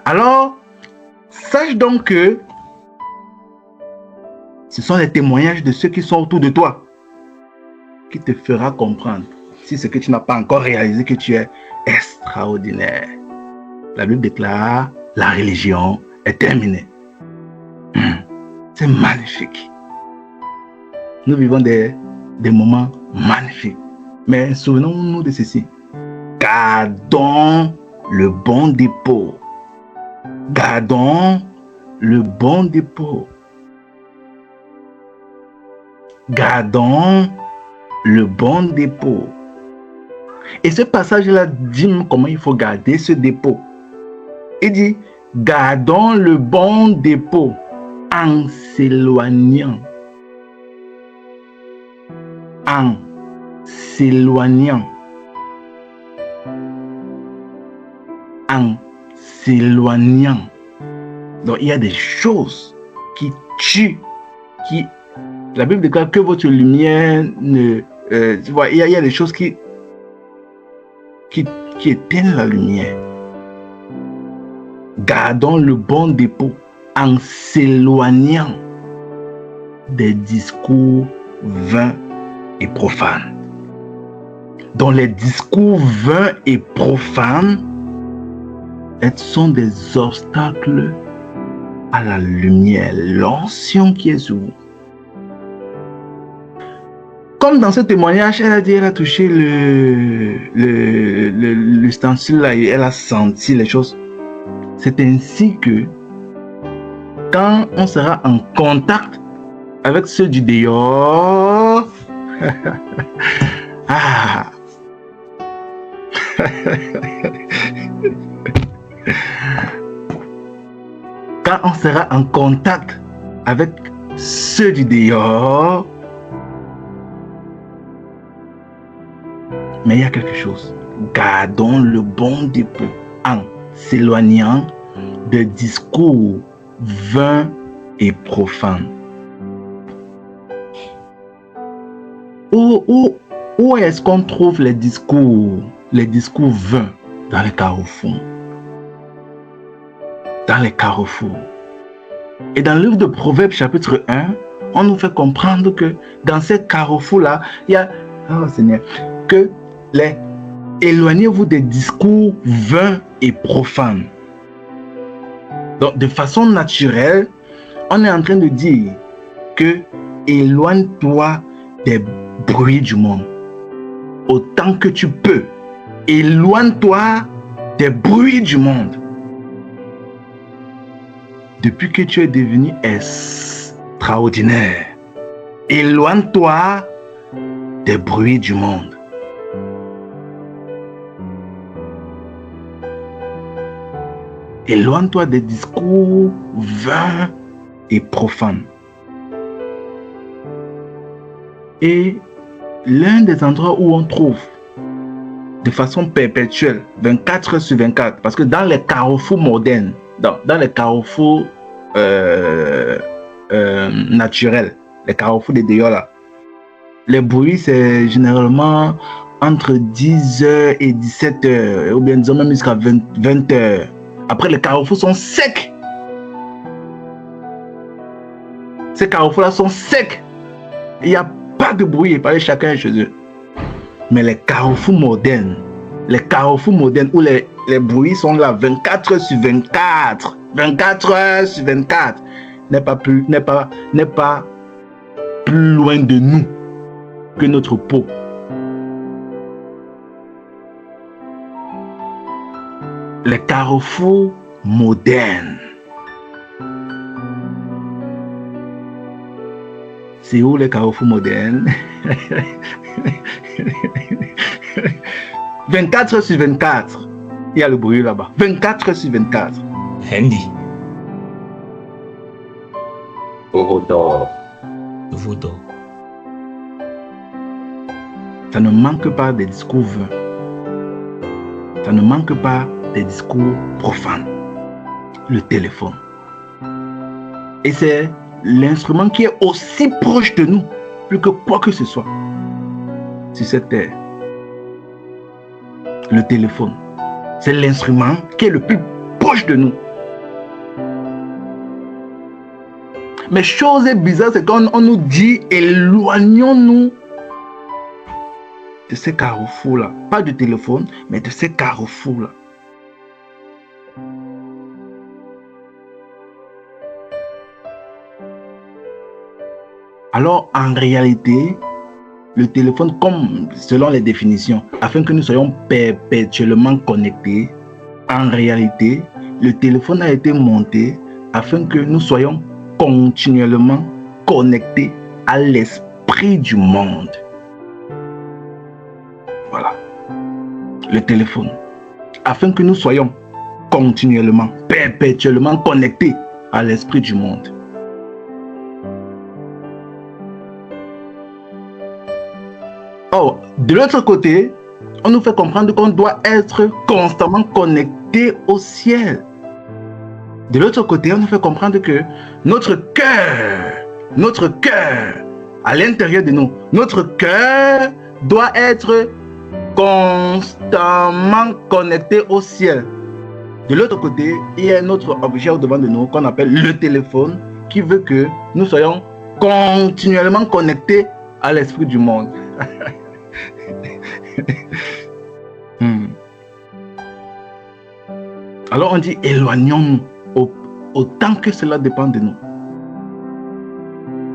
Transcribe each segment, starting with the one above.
Alors, sache donc que ce sont les témoignages de ceux qui sont autour de toi qui te fera comprendre si ce que tu n'as pas encore réalisé que tu es extraordinaire. La Bible déclare, la religion est terminée. C'est magnifique. Nous vivons des moments magnifiques. Mais souvenons-nous de ceci. Gardons le bon dépôt. Gardons le bon dépôt. Gardons le bon dépôt. Et ce passage-là dit comment il faut garder ce dépôt. Il dit, gardons le bon dépôt en s'éloignant. En s'éloignant. En s'éloignant. Donc il y a des choses qui tuent, qui... La Bible déclare que votre lumière ne... tu vois, il y a des choses qui éteignent la lumière. Gardons le bon dépôt en s'éloignant des discours vains et profanes. Donc les discours vains et profanes sont des obstacles à la lumière, l'onction qui est sur vous. Comme dans ce témoignage, elle a dit, elle a touché l'ustensile là et elle a senti les choses. C'est ainsi que quand on sera en contact avec ceux du dehors, quand on sera en contact avec ceux du dehors, mais il y a quelque chose. Gardons le bon dépôt en s'éloignant de discours vains et profanes. Où est-ce qu'on trouve les discours vains? Dans les carrefours. Dans les carrefours. Et dans le livre de Proverbes chapitre 1, on nous fait comprendre que dans ces carrefours-là, il y a, oh Seigneur, que éloignez-vous des discours vains et profanes. Donc, de façon naturelle, on est en train de dire que éloigne-toi des bruits du monde. Autant que tu peux, éloigne-toi des bruits du monde. Depuis que tu es devenu extraordinaire, éloigne-toi des bruits du monde. Éloigne-toi des discours vains et profanes. Et l'un des endroits où on trouve de façon perpétuelle, 24 heures sur 24, parce que dans les carrefours modernes, dans les carrefours naturels, les carrefours des dehors là, les bruits c'est généralement entre 10h et 17h, ou bien disons même jusqu'à 20h. Après, les carrefours sont secs. Ces carrefours-là sont secs. Il n'y a pas de bruit, il paraît chacun chez eux. Mais les carrefours modernes où les bruits sont là 24 heures sur 24, 24 heures sur 24, n'est pas plus loin de nous que notre peau. Les carrefours modernes. C'est où les carrefours modernes? 24 heures sur 24. Il y a le bruit là-bas. 24 heures sur 24. Handy. Voodoo. Ça ne manque pas des discours vains. Ça ne manque pas des discours profanes. Le téléphone. Et c'est l'instrument qui est aussi proche de nous, plus que quoi que ce soit, sur cette terre. Le téléphone. C'est l'instrument qui est le plus proche de nous. Mais chose bizarre, c'est qu'on nous dit éloignons-nous de ces carrefours-là. Pas du téléphone, mais de ces carrefours-là. Alors, en réalité, le téléphone, comme selon les définitions, afin que nous soyons perpétuellement connectés, en réalité, le téléphone a été monté afin que nous soyons continuellement connectés à l'esprit du monde. Voilà. Le téléphone. Afin que nous soyons continuellement, perpétuellement connectés à l'esprit du monde. Or, de l'autre côté, on nous fait comprendre qu'on doit être constamment connecté au ciel. De l'autre côté, on nous fait comprendre que notre cœur, à l'intérieur de nous, notre cœur doit être constamment connecté au ciel. De l'autre côté, il y a un autre objet au devant de nous qu'on appelle le téléphone, qui veut que nous soyons continuellement connectés à l'esprit du monde. Alors on dit éloignons-nous autant que cela dépend de nous.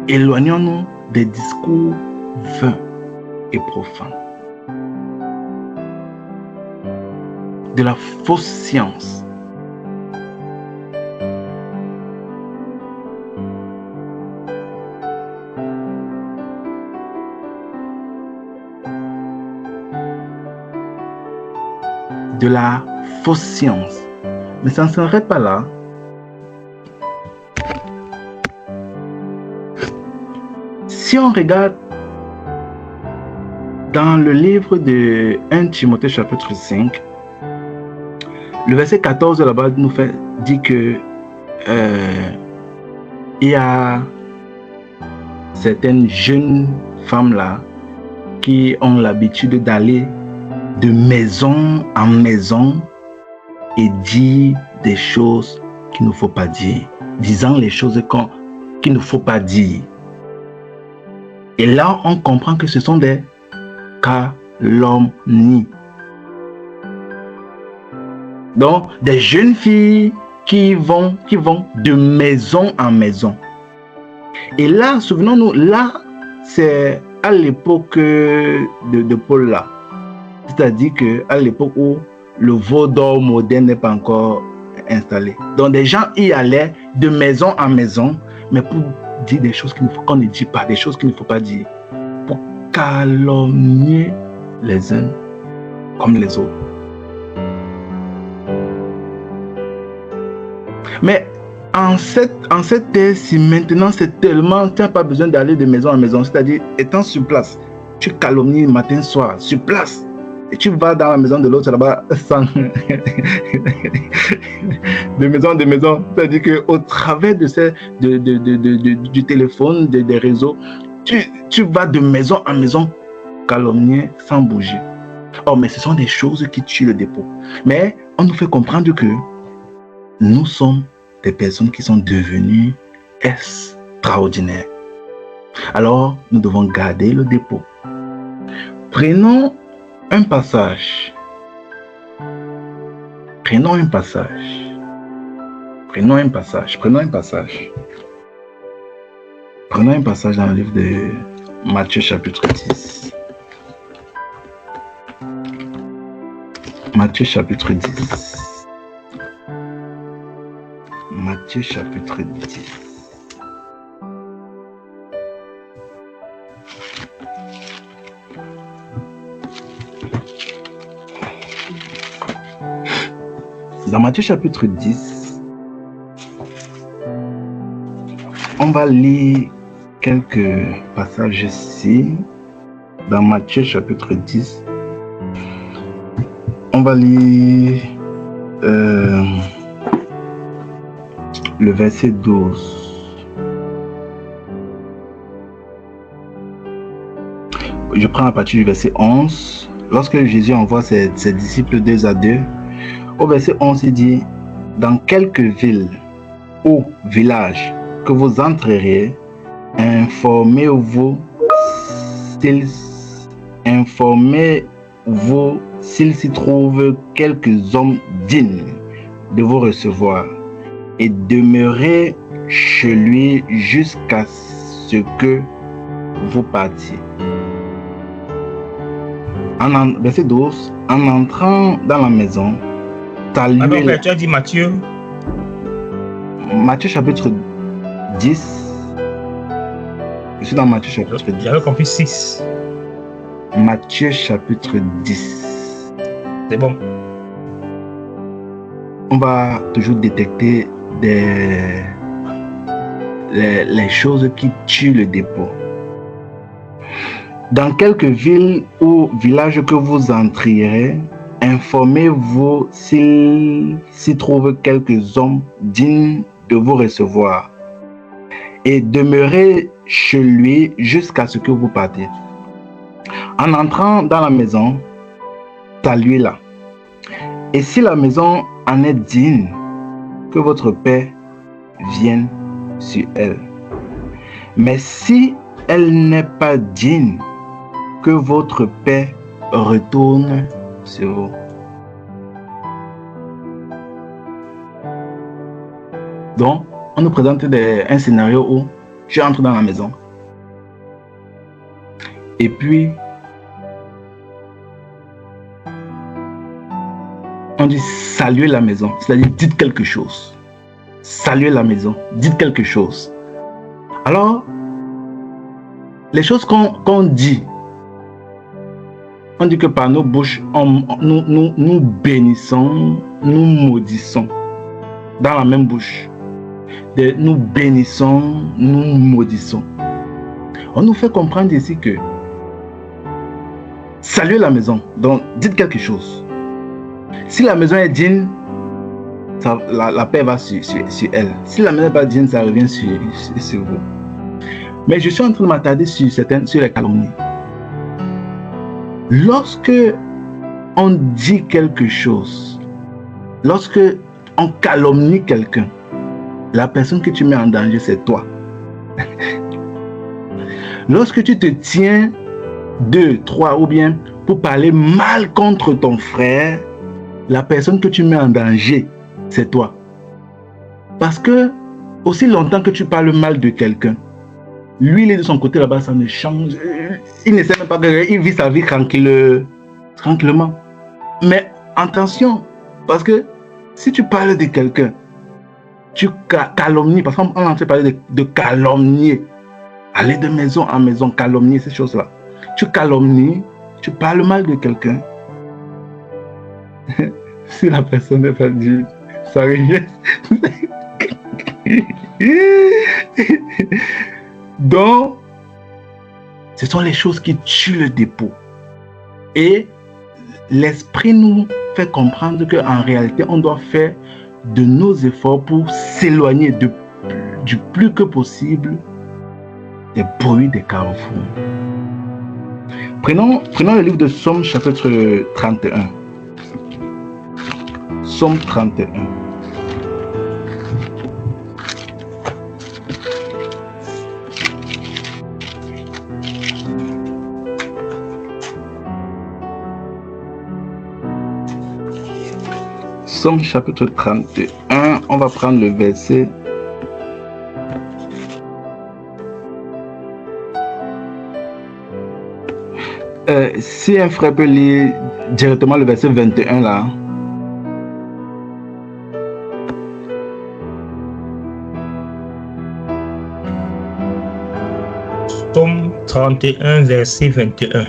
Éloignons-nous des discours vains et profanes, de la fausse science, de la fausse science. Mais ça ne s'arrête pas là. Si on regarde dans le livre de 1 Timothée chapitre 5, le verset 14 là-bas nous dit que il y a certaines jeunes femmes là qui ont l'habitude d'aller de maison en maison et dire des choses qu'il ne faut pas dire, disant les choses qu'il ne faut pas dire. Et là, on comprend que ce sont des calomnies. Donc, des jeunes filles qui vont de maison en maison. Et là, souvenons-nous, là, c'est à l'époque de Paul là. C'est-à-dire qu'à l'époque où le veau d'or moderne n'est pas encore installé. Donc, des gens y allaient de maison en maison, mais pour dire des choses qu'on ne dit pas, des choses qu'il ne faut pas dire, pour calomnier les uns comme les autres. Mais en cette terre-ci, maintenant, c'est tellement, tu n'as pas besoin d'aller de maison en maison, c'est-à-dire, étant sur place, tu calomnies matin, soir, sur place. Et tu vas dans la maison de l'autre là-bas sans de maison en maison. C'est-à-dire qu'au travers du téléphone, des réseaux, tu vas de maison en maison calomnier sans bouger. Oh, mais ce sont des choses qui tuent le dépôt. Mais on nous fait comprendre que nous sommes des personnes qui sont devenues extraordinaires. Alors, nous devons garder le dépôt. Prenons un passage. Prenons un passage dans le livre de Matthieu chapitre 10. Matthieu chapitre 10. Matthieu chapitre 10. Dans Matthieu chapitre 10, on va lire quelques passages ici. Dans Matthieu chapitre 10, on va lire le verset 12. Je prends à partir du verset 11. Lorsque Jésus envoie ses disciples 2 à 2, au verset 11, il dit: dans quelque ville ou village que vous entrerez, informez-vous s'il s'y trouve quelques hommes dignes de vous recevoir et demeurez chez lui jusqu'à ce que vous partiez. Verset 12. En entrant dans la maison, saluez... Alors, Père, tu as dit Matthieu. Matthieu chapitre 10. Je suis dans Matthieu chapitre 10. J'avais compris 6. Matthieu chapitre 10. C'est bon. On va toujours détecter les choses qui tuent le dépôt. Dans quelque ville ou village que vous entrerez, informez-vous s'il s'y trouve quelques hommes dignes de vous recevoir et demeurez chez lui jusqu'à ce que vous partiez. En entrant dans la maison, saluez-la. Et si la maison en est digne, que votre paix vienne sur elle. Mais si elle n'est pas digne, que votre paix retourne sur vous. Donc, on nous présente un scénario où je entre dans la maison. Et puis, on dit saluer la maison, c'est-à-dire dites quelque chose. Saluer la maison, dites quelque chose. Alors, les choses qu'on dit, on dit que par nos bouches, nous bénissons, nous maudissons. Dans la même bouche. Nous bénissons, nous maudissons. On nous fait comprendre ici que saluez la maison, donc dites quelque chose. Si la maison est digne, la paix va sur elle. Si la maison n'est pas digne, ça revient sur vous. Mais je suis en train de m'attarder sur les calomnies. Lorsque on dit quelque chose, lorsque on calomnie quelqu'un, la personne que tu mets en danger, c'est toi. Lorsque tu te tiens 2, 3 ou bien pour parler mal contre ton frère, la personne que tu mets en danger, c'est toi. Parce que aussi longtemps que tu parles mal de quelqu'un, lui, il est de son côté là-bas, ça ne change. Il ne sait même pas qu'il vit sa vie tranquillement. Mais attention, parce que si tu parles de quelqu'un, tu calomnies, parce qu'on est en train de parler de calomnier, aller de maison en maison, calomnier, ces choses-là. Tu calomnies, tu parles mal de quelqu'un. Si la personne n'est pas dit, ça revient. Donc, ce sont les choses qui tuent le dépôt. Et l'esprit nous fait comprendre qu'en réalité, on doit faire de nos efforts pour s'éloigner du plus que possible des bruits des carrefours. Prenons le livre de Psaume chapitre 31. Psaume 31. Psaume chapitre 31, on va prendre le verset. Si un frère peut lire directement le verset 21 là. Psaume 31, verset 21.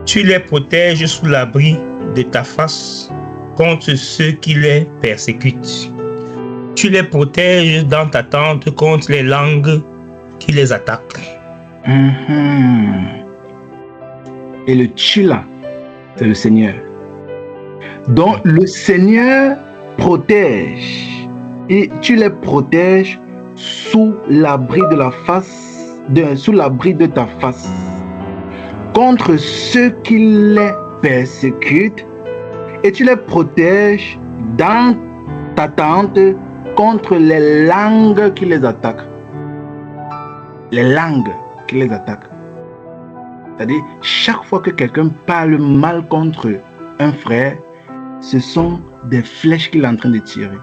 Tu les protèges sous l'abri de ta face contre ceux qui les persécutent. Tu les protèges dans ta tente contre les langues qui les attaquent. Et le tu là, c'est le Seigneur. Donc le Seigneur protège. Et tu les protèges sous l'abri de la face, sous l'abri de ta face, contre ceux qui les persécutent et tu les protèges dans ta tente contre les langues qui les attaquent. Les langues qui les attaquent. C'est-à-dire, chaque fois que quelqu'un parle mal contre un frère, ce sont des flèches qu'il est en train de tirer.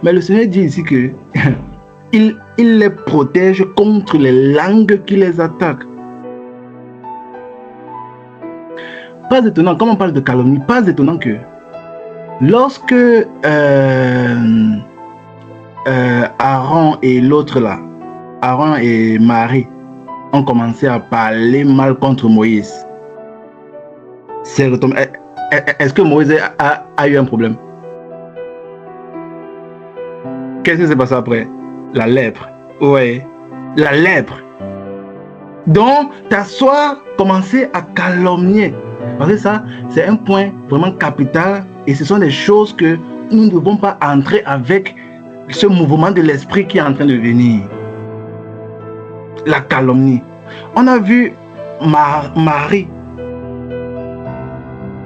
Mais le Seigneur dit ici que il les protège contre les langues qui les attaquent. Pas étonnant, comme on parle de calomnie, pas étonnant que lorsque Aaron et l'autre là, Aaron et Marie ont commencé à parler mal contre Moïse, est-ce que Moïse a eu un problème? Qu'est-ce qui s'est passé après? La lèpre. Oui, la lèpre. Donc, ta soeur commençait à calomnier. Parce que ça, c'est un point vraiment capital et ce sont des choses que nous ne devons pas entrer avec ce mouvement de l'esprit qui est en train de venir. La calomnie. On a vu Marie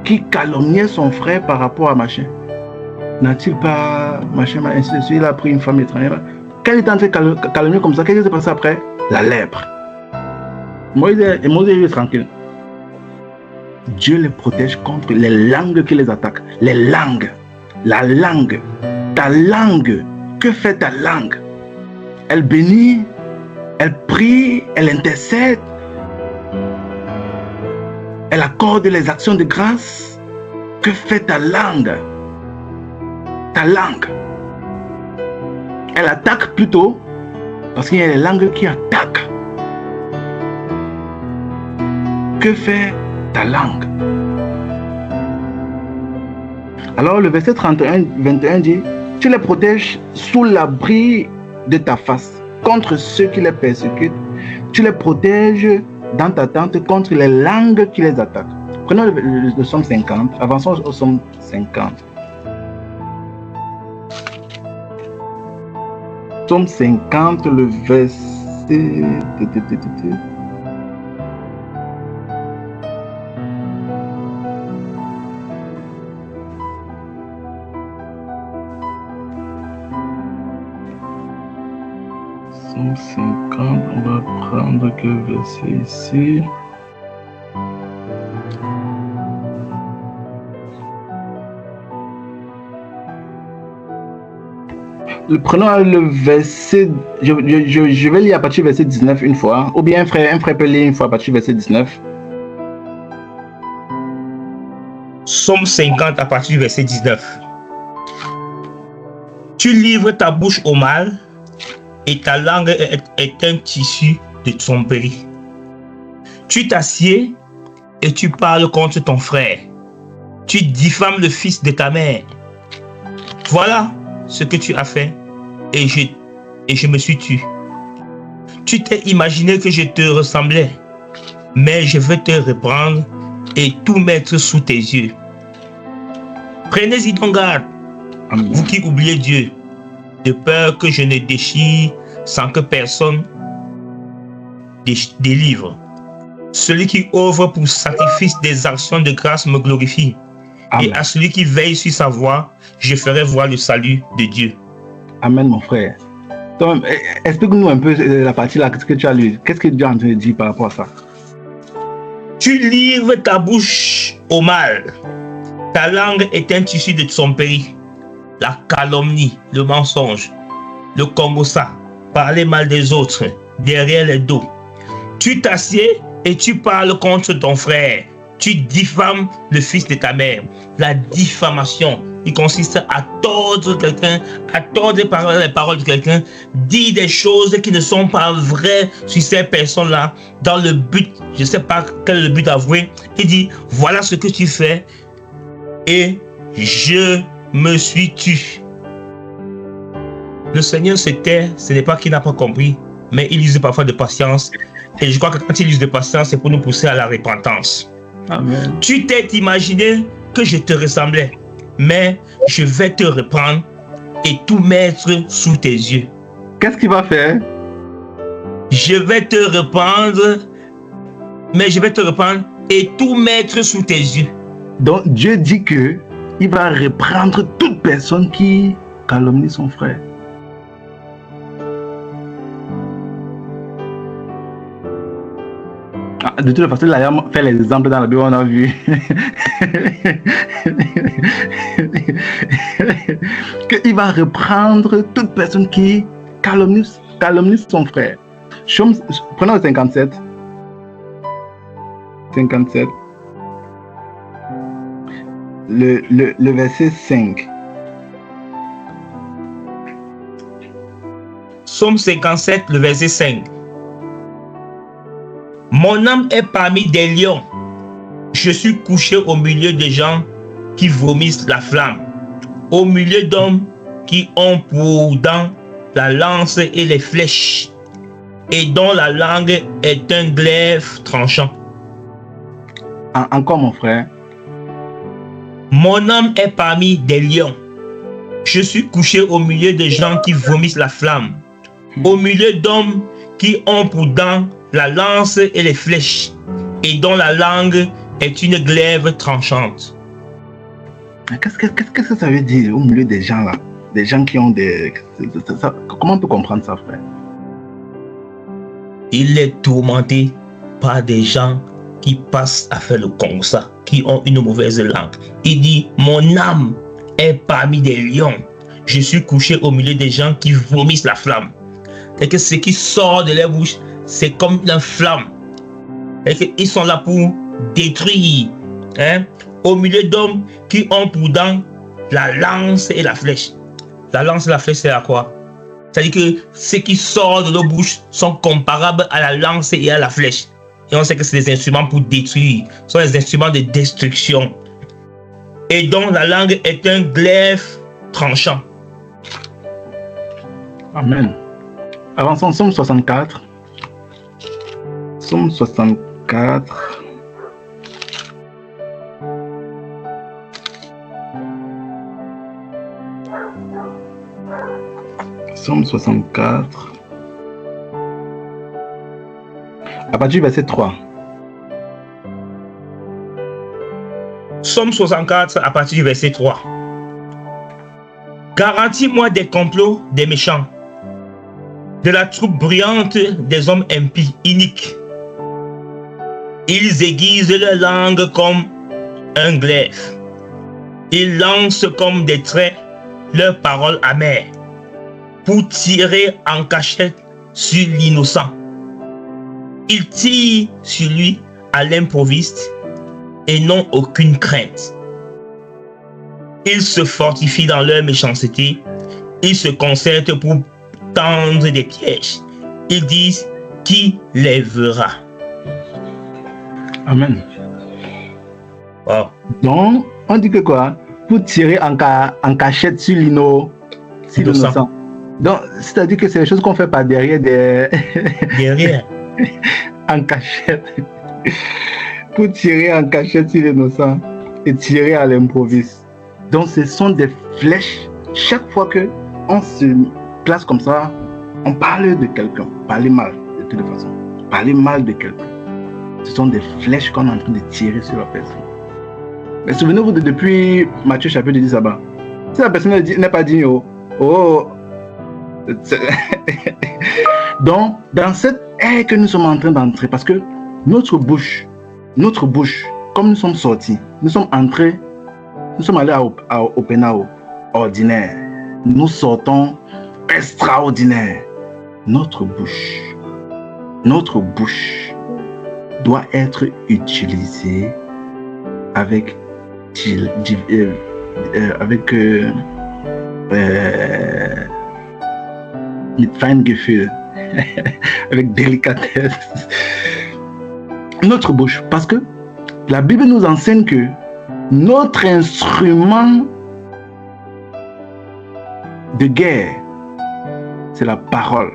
qui calomniait son frère par rapport à machin. N'a-t-il pas machin, ainsi de suite, il a pris une femme étrangère. Quand il était en train de calomnier comme ça, qu'est-ce qui s'est passé après? La lèpre. Moïse est tranquille. Dieu les protège contre les langues qui les attaquent. Les langues. La langue. Ta langue. Que fait ta langue? Elle bénit, elle prie, elle intercède, elle accorde les actions de grâce. Que fait ta langue? Ta langue. Elle attaque plutôt, parce qu'il y a les langues qui attaquent. Que fait ta langue? Alors le verset 31-21 dit: tu les protèges sous l'abri de ta face contre ceux qui les persécutent. Tu les protèges dans ta tente contre les langues qui les attaquent. Prenons le psaume 50. Avançons au psaume 50. Psaume 50, le verset... Psaume 50, on va prendre quel verset ici? Prenons le verset, je vais lire à partir du verset 19 une fois, ou bien un frère peut lire une fois à partir du verset 19. Psaume 50 à partir du verset 19. Tu livres ta bouche au mal et ta langue est un tissu de tromperie. Tu t'assieds et tu parles contre ton frère. Tu diffames le fils de ta mère. Voilà ce que tu as fait et je me suis tu. Tu t'es imaginé que je te ressemblais, mais je vais te reprendre et tout mettre sous tes yeux. Prenez-y donc garde, vous qui oubliez Dieu, de peur que je ne déchire sans que personne délivre. Celui qui offre pour sacrifice des actions de grâce me glorifie. Amen. Et à celui qui veille sur sa voie, je ferai voir le salut de Dieu. Amen, mon frère. Donc, explique-nous un peu la partie là que tu as lue. Qu'est-ce que Dieu est en train de dire par rapport à ça? Tu livres ta bouche au mal. Ta langue est un tissu de tromperie. La calomnie, le mensonge, le congossa, parler mal des autres, derrière les dos. Tu t'assieds et tu parles contre ton frère. Tu diffames le fils de ta mère. La diffamation, il consiste à tordre quelqu'un, à tordre les paroles de quelqu'un, dire des choses qui ne sont pas vraies sur ces personnes-là, dans le but, je ne sais pas quel est le but avoué, il dit, voilà ce que tu fais et je me suis tu. Le Seigneur se tait, ce n'est pas qu'il n'a pas compris, mais il use parfois de patience. Et je crois que quand il use de patience, c'est pour nous pousser à la repentance. Amen. Tu t'es imaginé que je te ressemblais, mais je vais te reprendre et tout mettre sous tes yeux. Qu'est-ce qu'il va faire? Je vais te reprendre, mais je vais te reprendre et tout mettre sous tes yeux. Donc Dieu dit que il va reprendre toute personne qui calomnie son frère. De toute façon, il a fait les exemples dans la Bible, on a vu. Qu'il va reprendre toute personne qui calomnie son frère. Prenons le 57. 57. Le verset 5. Psaume 57, le verset 5. Mon âme est parmi des lions. Je suis couché au milieu des gens qui vomissent la flamme, au milieu d'hommes qui ont pour dents la lance et les flèches, et dont la langue est un glaive tranchant. Encore mon frère. Mon âme est parmi des lions. Je suis couché au milieu des gens qui vomissent la flamme, au milieu d'hommes qui ont pour dents la lance et les flèches, et dont la langue est une glaive tranchante. Qu'est-ce que ça veut dire au milieu des gens là? Des gens qui ont des... Comment on peut comprendre ça, frère? Il est tourmenté par des gens qui passent à faire le constat, qui ont une mauvaise langue. Il dit, mon âme est parmi des lions. Je suis couché au milieu des gens qui vomissent la flamme. Et que ce qui sort de leur bouche, c'est comme une flamme. Et qu'ils sont là pour détruire. Au milieu d'hommes qui ont pour dents la lance et la flèche. La lance et la flèche, c'est à quoi? C'est-à-dire que ce qui sort de nos bouches sont comparables à la lance et à la flèche. Et on sait que c'est des instruments pour détruire. Ce sont des instruments de destruction. Et dont la langue est un glaive tranchant. Amen. Avançons, Psaume 64. Psaume 64. Psaume 64. À partir du verset 3. Psaume 64 à partir du verset 3. Garantis-moi des complots des méchants, de la troupe bruyante des hommes impies, iniques. Ils aiguisent leur langue comme un glaive. Ils lancent comme des traits leurs paroles amères pour tirer en cachette sur l'innocent. Ils tirent sur lui à l'improviste et n'ont aucune crainte. Ils se fortifient dans leur méchanceté. Ils se concertent pour tendre des pièges. Ils disent, qui les verra? Amen. Wow. Donc, on dit que quoi? Pour tirer en cachette sur l'innocent. Donc, c'est-à-dire que c'est des choses qu'on fait par derrière des... Derrière. En cachette. Pour tirer en cachette sur l'innocent et tirer à l'improviste. Donc, ce sont des flèches. Chaque fois qu'on se place comme ça, on parle de quelqu'un. Parler mal, de toute façon. Parler mal de quelqu'un. Ce sont des flèches qu'on est en train de tirer sur la personne. Mais souvenez-vous de depuis Matthieu chapitre 10 là-bas. Si la personne n'est pas digne, donc, dans cette ère que nous sommes en train d'entrer, parce que notre bouche, comme nous sommes sortis, nous sommes allés au pénal ordinaire. Nous sortons extraordinaire. Notre bouche doit être utilisée avec mit Feingefühl, avec délicatesse. Notre bouche, parce que la Bible nous enseigne que notre instrument de guerre, c'est la parole.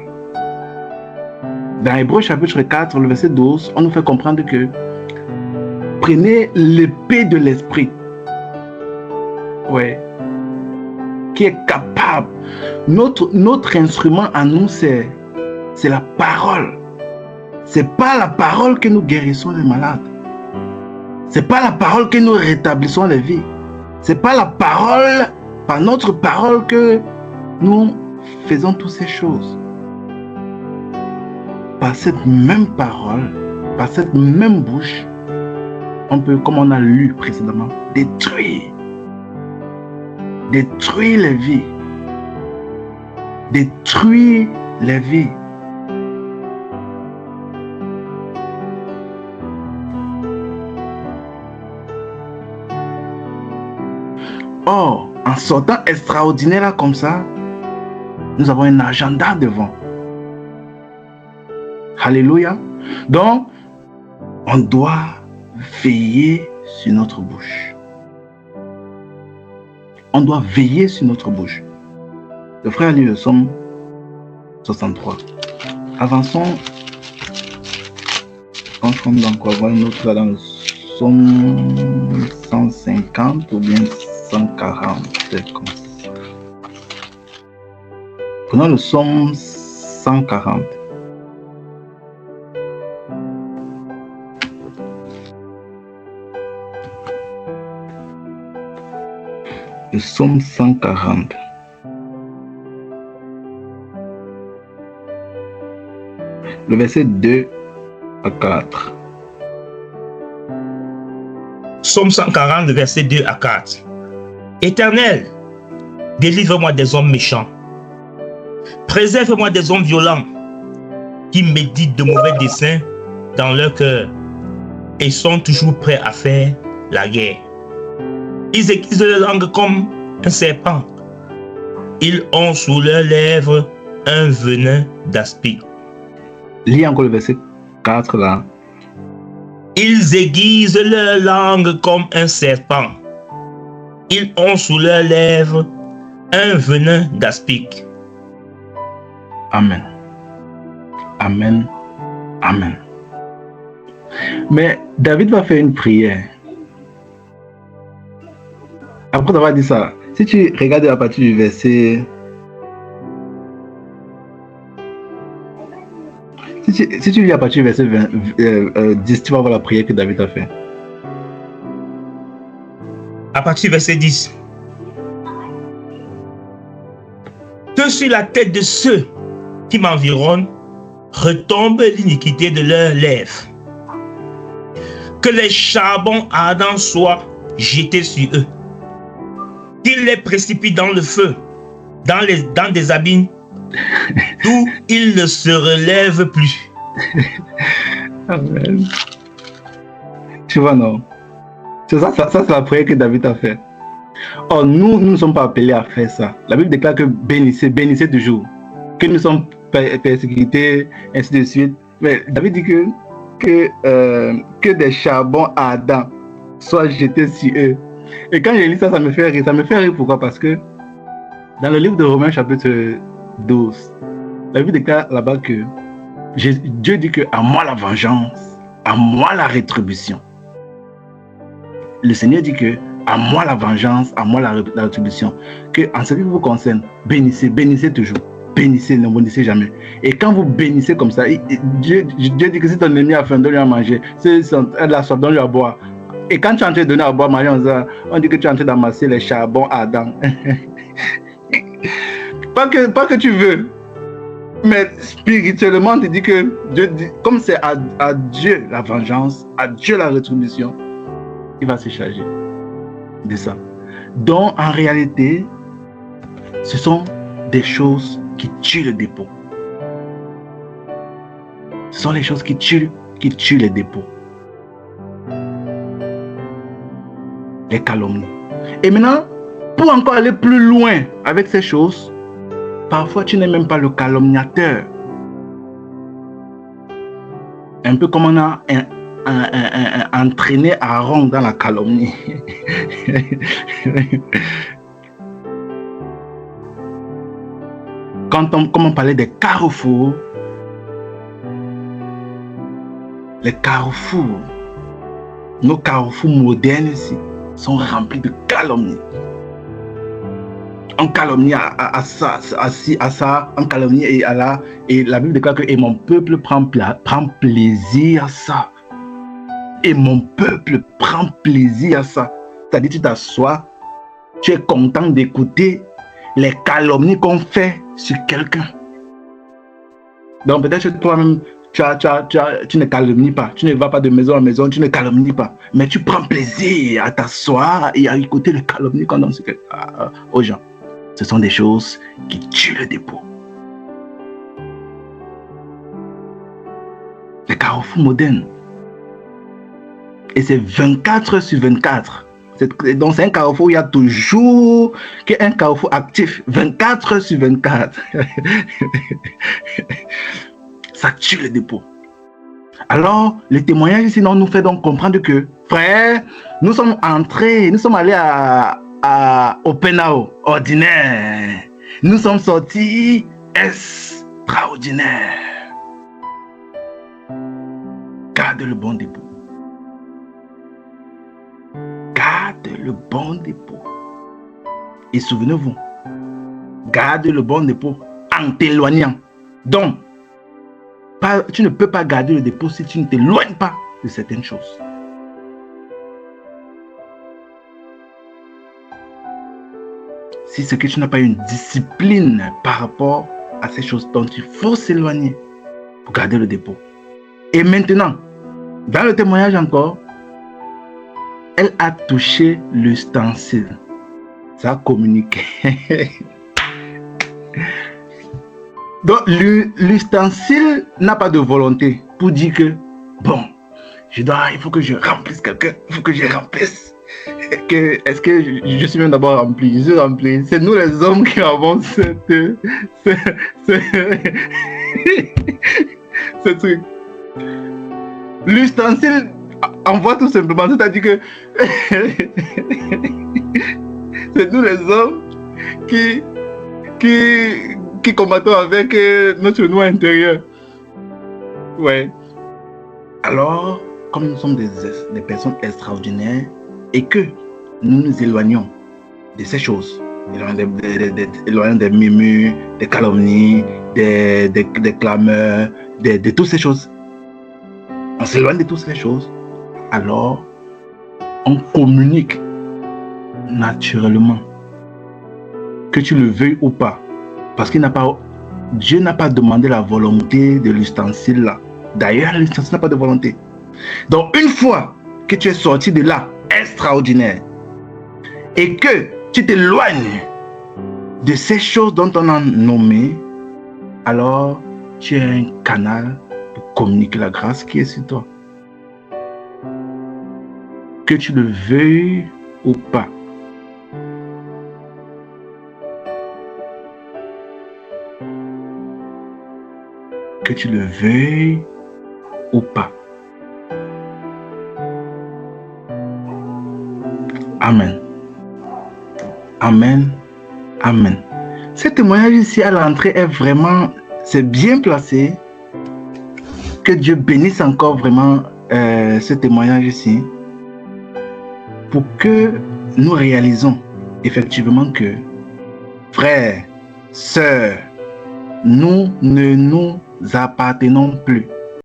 Dans Hébreux chapitre 4, le verset 12, on nous fait comprendre que prenez l'épée de l'esprit, qui est capable. Notre instrument à nous, c'est la parole. C'est pas la parole que nous guérissons les malades. C'est pas la parole que nous rétablissons les vies. C'est pas la parole, par notre parole que nous faisons toutes ces choses. Par cette même parole, par cette même bouche, on peut, comme on a lu précédemment, détruire les vies. Détruire les vies. Or, en sortant extraordinaire là comme ça, nous avons un agenda devant. Alléluia. Donc, on doit veiller sur notre bouche. On doit veiller sur notre bouche. Le frère lit le psaume 63. Avançons. On tombe dans quoi? Voilà une autre là dans le psaume 150 ou bien 140. Comme ça. Prenons le psaume 140. Le psaume 140. Le verset 2 à 4. Psaume 140, verset 2 à 4. Éternel, délivre-moi des hommes méchants. Préserve-moi des hommes violents qui méditent de mauvais desseins dans leur cœur et sont toujours prêts à faire la guerre. Ils aiguisent leur langue comme un serpent. Ils ont sous leurs lèvres un venin d'aspic. Lis encore le verset 4 là. Ils aiguisent leur langue comme un serpent. Ils ont sous leurs lèvres un venin d'aspic. Amen. Amen. Amen. Mais David va faire une prière. Après avoir dit ça, si tu regardes à partir du verset... Si tu lis à partir du verset 10, tu vas voir la prière que David a fait. À partir du verset 10. Que sur la tête de ceux qui m'environnent retombe l'iniquité de leurs lèvres. Que les charbons ardents soient jetés sur eux. Qu'ils les précipitent dans le feu, dans des abîmes, d'où ils ne se relèvent plus. Amen. Tu vois, non? C'est ça, c'est la prière que David a fait. Or, nous ne sommes pas appelés à faire ça. La Bible déclare que bénissez toujours. Que nous sommes persécutés, ainsi de suite. Mais David dit que des charbons ardents soient jetés sur eux. Et quand je lis ça, ça me fait rire. Ça me fait rire pourquoi? Parce que dans le livre de Romains chapitre 12, la Bible déclare là-bas que Dieu dit que à moi la vengeance, à moi la rétribution. Le Seigneur dit que à moi la vengeance, à moi la rétribution. Que en ce qui vous concerne, bénissez toujours. Bénissez, ne bénissez jamais. Et quand vous bénissez comme ça, Dieu dit que si ton ennemi a faim, donne-lui à manger. Si elle a soif, donne-lui à boire. Et quand tu es en train de donner à boire, manger, on dit que tu es en train d'amasser les charbons ardents. Pas que tu veux. Mais spirituellement, tu dis que Dieu dit, comme c'est à Dieu la vengeance, à Dieu la rétribution, il va se charger de ça. Donc, en réalité, ce sont des choses qui tuent le dépôt. Ce sont les choses qui tuent les dépôts. Les calomnies. Et maintenant, pour encore aller plus loin avec ces choses, parfois tu n'es même pas le calomniateur. Un peu comme on a entraîné Aaron dans la calomnie. Comme on parlait des carrefours, les carrefours, nos carrefours modernes ici, sont remplis de calomnies. On calomnie à ça, on calomnie et à là. Et la Bible déclare que et mon peuple prend plaisir à ça. Et mon peuple prend plaisir à ça. C'est-à-dire tu t'assois tu es content d'écouter les calomnies qu'on fait sur quelqu'un. Donc peut-être que toi-même, tu ne calomnies pas, tu ne vas pas de maison en maison, tu ne calomnies pas, mais tu prends plaisir à t'asseoir et à écouter les calomnies qu'on donne aux gens. Ce sont des choses qui tuent le dépôt. Les carrefours modernes. Et c'est 24 sur 24. Donc c'est un carrefour où il y a toujours un carrefour actif. 24 sur 24. Ça tue le dépôt. Alors, le témoignage ici nous fait donc comprendre que, frère, nous sommes allés au pénal ordinaire. Nous sommes sortis extraordinaire. Garde le bon dépôt. Garde le bon dépôt. Et souvenez-vous, garde le bon dépôt en t'éloignant. Donc, tu ne peux pas garder le dépôt si tu ne t'éloignes pas de certaines choses. Si c'est que tu n'as pas une discipline par rapport à ces choses dont il faut s'éloigner pour garder le dépôt. Et maintenant, dans le témoignage encore, elle a touché l'ustensile. Ça a communiqué. Donc, l'ustensile n'a pas de volonté pour dire que, bon, il faut que je remplisse quelqu'un, il faut que je remplisse. Est-ce que je suis même d'abord rempli? Je suis rempli. C'est nous les hommes qui avons ce truc. L'ustensile envoie tout simplement, c'est-à-dire que c'est nous les hommes qui combattons avec notre nous intérieur. Ouais. Alors, comme nous sommes des personnes extraordinaires et que nous nous éloignons de ces choses, éloignons des murmures, des calomnies, des clameurs, de toutes ces choses, on s'éloigne de toutes ces choses, alors on communique naturellement, que tu le veuilles ou pas, parce qu'il Dieu n'a pas demandé la volonté de l'ustensile là. D'ailleurs, l'ustensile n'a pas de volonté. Donc, une fois que tu es sorti de là, extraordinaire, et que tu t'éloignes de ces choses dont on a nommé, alors tu es un canal pour communiquer la grâce qui est sur toi. Que tu le veuilles ou pas. Que tu le veuilles ou pas. Amen. Amen. Amen. Ce témoignage ici à l'entrée est vraiment, c'est bien placé. Que Dieu bénisse encore vraiment ce témoignage ici. Pour que nous réalisons effectivement que, frères, sœurs, nous ne nous appartenons plus.